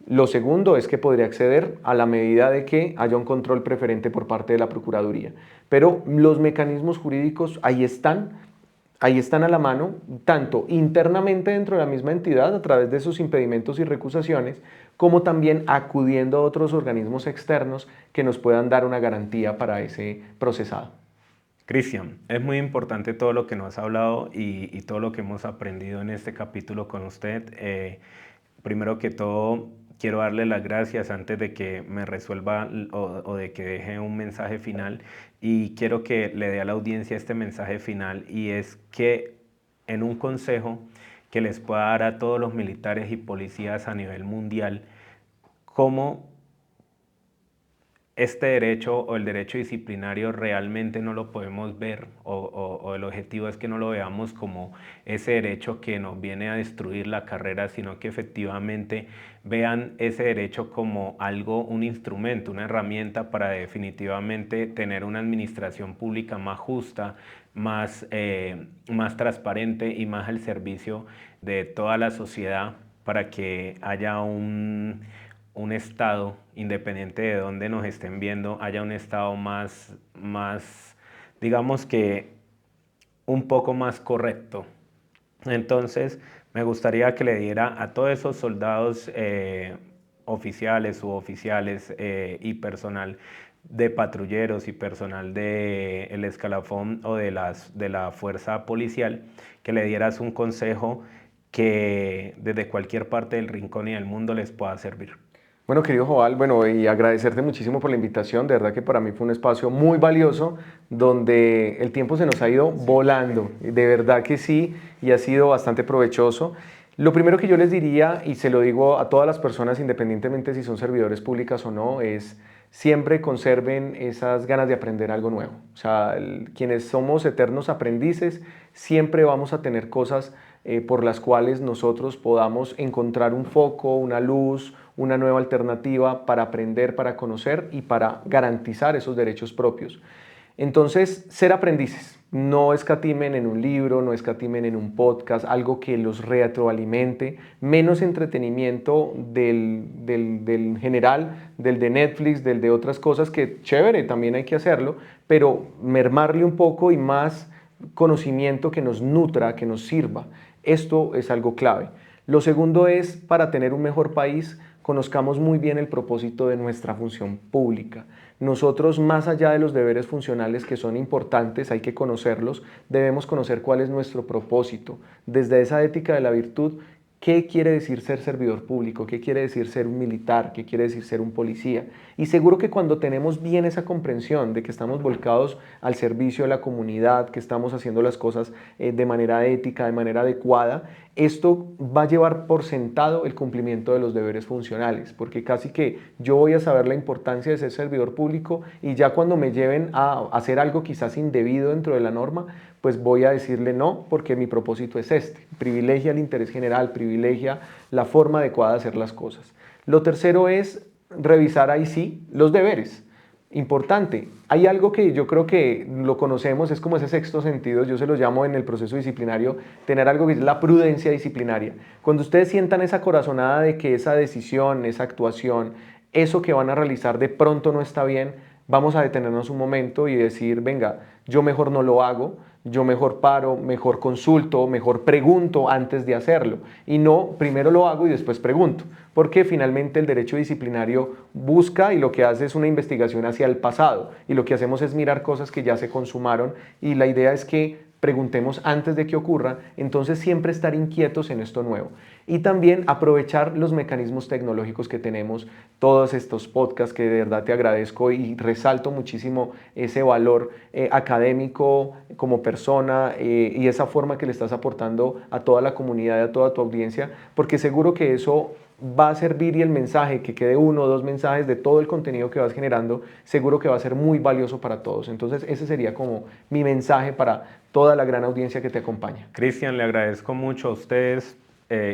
Lo segundo es que podría acceder a la medida de que haya un control preferente por parte de la Procuraduría. Pero los mecanismos jurídicos ahí están a la mano, tanto internamente dentro de la misma entidad a través de sus impedimentos y recusaciones, como también acudiendo a otros organismos externos que nos puedan dar una garantía para ese procesado. Cristian, es muy importante todo lo que nos ha hablado y todo lo que hemos aprendido en este capítulo con usted. Primero que todo, quiero darle las gracias antes de que me resuelva o de que deje un mensaje final y quiero que le dé a la audiencia este mensaje final y es que en un consejo que les pueda dar a todos los militares y policías a nivel mundial, cómo este derecho o el derecho disciplinario realmente no lo podemos ver o el objetivo es que no lo veamos como ese derecho que nos viene a destruir la carrera, sino que efectivamente vean ese derecho como algo, un instrumento, una herramienta para definitivamente tener una administración pública más justa, más transparente y más al servicio de toda la sociedad para que haya un Estado, independiente de dónde nos estén viendo, haya un Estado más, digamos que un poco más correcto. Entonces, me gustaría que le diera a todos esos soldados oficiales, suboficiales y personal de patrulleros y personal del escalafón o de la fuerza policial, que le dieras un consejo que desde cualquier parte del rincón y del mundo les pueda servir. Bueno, querido Joval, bueno, y agradecerte muchísimo por la invitación. De verdad que para mí fue un espacio muy valioso donde el tiempo se nos ha ido volando. De verdad que sí, y ha sido bastante provechoso. Lo primero que yo les diría, y se lo digo a todas las personas, independientemente si son servidores públicas o no, es siempre conserven esas ganas de aprender algo nuevo. O sea, quienes somos eternos aprendices, siempre vamos a tener cosas por las cuales nosotros podamos encontrar un foco, una luz, una nueva alternativa para aprender, para conocer y para garantizar esos derechos propios. Entonces, ser aprendices. No escatimen en un libro, no escatimen en un podcast, algo que los retroalimente, menos entretenimiento del general, del de Netflix, del de otras cosas que chévere, también hay que hacerlo, pero mermarle un poco y más conocimiento que nos nutra, que nos sirva. Esto es algo clave. Lo segundo es, para tener un mejor país, conozcamos muy bien el propósito de nuestra función pública. Nosotros, más allá de los deberes funcionales que son importantes, hay que conocerlos, debemos conocer cuál es nuestro propósito. Desde esa ética de la virtud, ¿qué quiere decir ser servidor público? ¿Qué quiere decir ser un militar? ¿Qué quiere decir ser un policía? Y seguro que cuando tenemos bien esa comprensión de que estamos volcados al servicio de la comunidad, que estamos haciendo las cosas de manera ética, de manera adecuada, esto va a llevar por sentado el cumplimiento de los deberes funcionales, porque casi que yo voy a saber la importancia de ser servidor público y ya cuando me lleven a hacer algo quizás indebido dentro de la norma, pues voy a decirle no, porque mi propósito es este. Privilegia el interés general, privilegia la forma adecuada de hacer las cosas. Lo tercero es revisar ahí sí los deberes. Importante, hay algo que yo creo que lo conocemos, es como ese sexto sentido, yo se lo llamo en el proceso disciplinario, tener algo que es la prudencia disciplinaria. Cuando ustedes sientan esa corazonada de que esa decisión, esa actuación, eso que van a realizar de pronto no está bien, vamos a detenernos un momento y decir, venga, yo mejor no lo hago, yo mejor paro, mejor consulto, mejor pregunto antes de hacerlo. Y no, primero lo hago y después pregunto. Porque finalmente el derecho disciplinario busca y lo que hace es una investigación hacia el pasado. Y lo que hacemos es mirar cosas que ya se consumaron. Y la idea es que preguntemos antes de que ocurra, entonces siempre estar inquietos en esto nuevo. Y también aprovechar los mecanismos tecnológicos que tenemos, todos estos podcasts que de verdad te agradezco y resalto muchísimo ese valor académico como persona y esa forma que le estás aportando a toda la comunidad y a toda tu audiencia, porque seguro que eso va a servir y el mensaje, que quede 1 o 2 mensajes de todo el contenido que vas generando, seguro que va a ser muy valioso para todos. Entonces ese sería como mi mensaje para toda la gran audiencia que te acompaña. Cristian, le agradezco mucho a ustedes,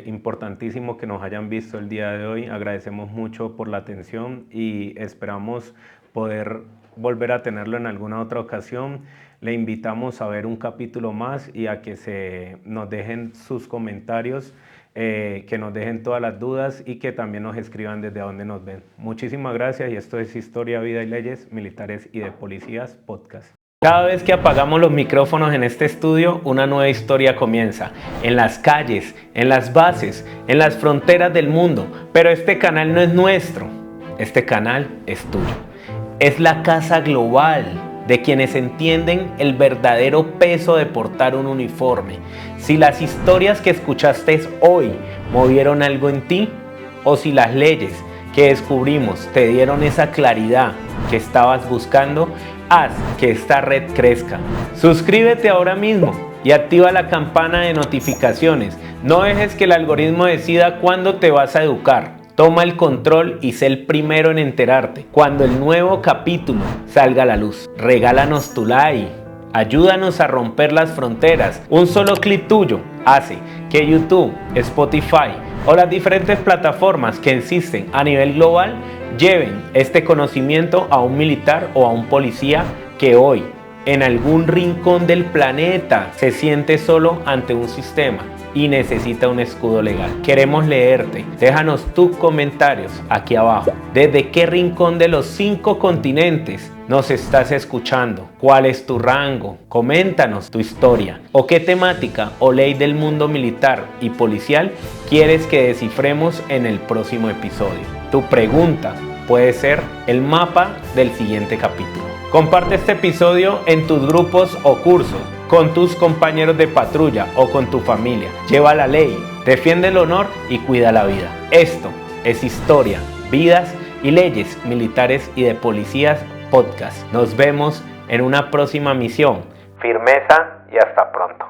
importantísimo que nos hayan visto el día de hoy, agradecemos mucho por la atención y esperamos poder volver a tenerlo en alguna otra ocasión. Le invitamos a ver un capítulo más y a que nos dejen sus comentarios, que nos dejen todas las dudas y que también nos escriban desde donde nos ven. Muchísimas gracias y esto es Historia, Vida y Leyes Militares y de Policías Podcast. Cada vez que apagamos los micrófonos en este estudio, una nueva historia comienza. En las calles, en las bases, en las fronteras del mundo. Pero este canal no es nuestro, este canal es tuyo. Es la casa global de quienes entienden el verdadero peso de portar un uniforme. Si las historias que escuchaste hoy movieron algo en ti, o si las leyes que descubrimos te dieron esa claridad que estabas buscando, haz que esta red crezca. Suscríbete ahora mismo y activa la campana de notificaciones. No dejes que el algoritmo decida cuándo te vas a educar. Toma el control y sé el primero en enterarte cuando el nuevo capítulo salga a la luz. Regálanos tu like. Ayúdanos a romper las fronteras. Un solo clic tuyo hace que YouTube, Spotify o las diferentes plataformas que existen a nivel global lleven este conocimiento a un militar o a un policía que hoy, en algún rincón del planeta, se siente solo ante un sistema y necesita un escudo legal. Queremos leerte. Déjanos tus comentarios aquí abajo. ¿Desde qué rincón de los 5 continentes nos estás escuchando? ¿Cuál es tu rango? Coméntanos tu historia. ¿O qué temática o ley del mundo militar y policial quieres que descifremos en el próximo episodio? Tu pregunta puede ser el mapa del siguiente capítulo. Comparte este episodio en tus grupos o cursos, con tus compañeros de patrulla o con tu familia. Lleva la ley, defiende el honor y cuida la vida. Esto es Historia, Vidas y Leyes Militares y de Policías Podcast. Nos vemos en una próxima misión. Firmeza y hasta pronto.